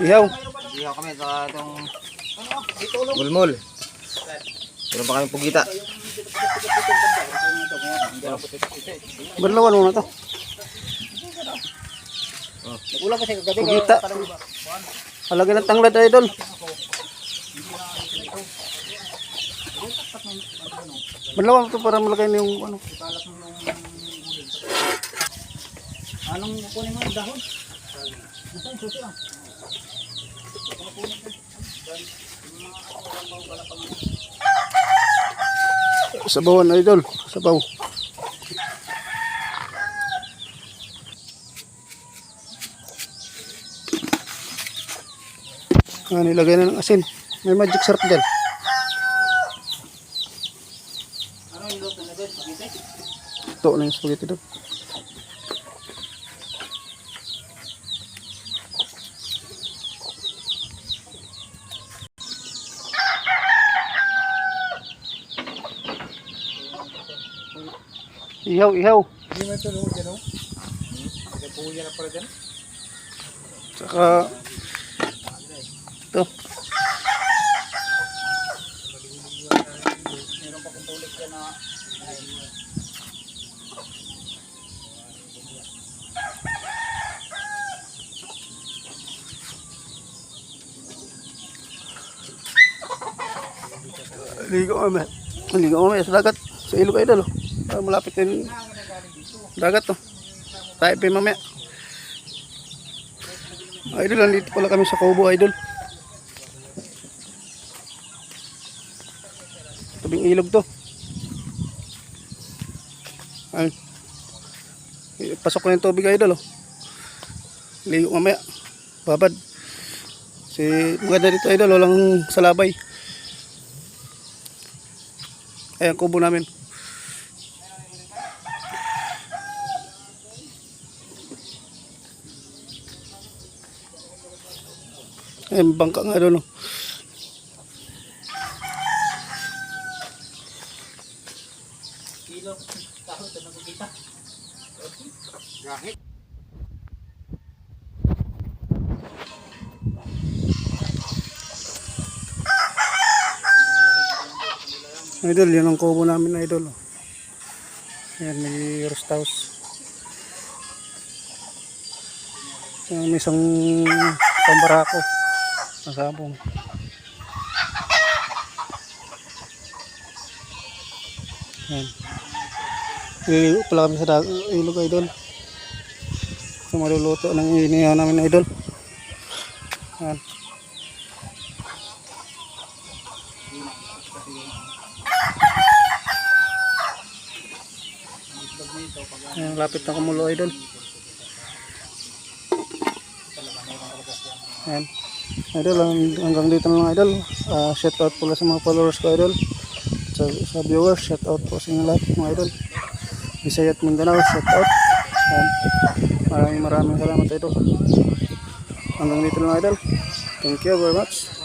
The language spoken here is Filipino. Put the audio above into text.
Ihaw. Ihaw kami sa itong mulmul. Meron pa kami pugita. Berlawan muna to. Pugita. Halagyan ng tanglad, idol. Berlawan to para malagay na yung ano. Anong kunin mo yung dahon? Sabawan, idol. Sabaw. Nilagay na ng asin. May magic syrup dyan. Ano yung luto na doon? Spaghetti? Ito na yung spaghetti doon. Ihaw, ihaw. Hindi mo ito nung dyan o? May puya na pala dyan? Saka ito. Meron pa kong tulik dyan na Ligo kami. Ligo kami sa dagat. Sa ilog, idol. Malapit din dagat to. Tayo pa mamaya. Idol, nandito pala kami sa Kubo, idol. Tabing ilog to. Ay. Pasok na yung tubig, idol. Ligo mamaya. Babad. Maganda dito, idol. Walang salabay. Ayan, kubo namin. Ayan, bangka nga doon. kilo. Tahol ito ng pagkita. Gahit. Idol, yan ang kubo namin, idol. Ayan, may rest house. Ayan, may isang pambarako. Nasabong. Ayan. Ililigo pala kami sa ilog, idol. So, maluluto ng inihaw namin, idol. Ayan. Ayan, lapit na kumulo, idol. Ayan. Idol, hanggang dito na lang, idol. Shout out pala sa mga followers ko, idol. Sa viewers, shout out po sa inyo lahat, mga idol. Bisaya at Mindanao, shout out. Ayan. Maraming salamat, idol. Hanggang dito na lang, idol. Thank you very much.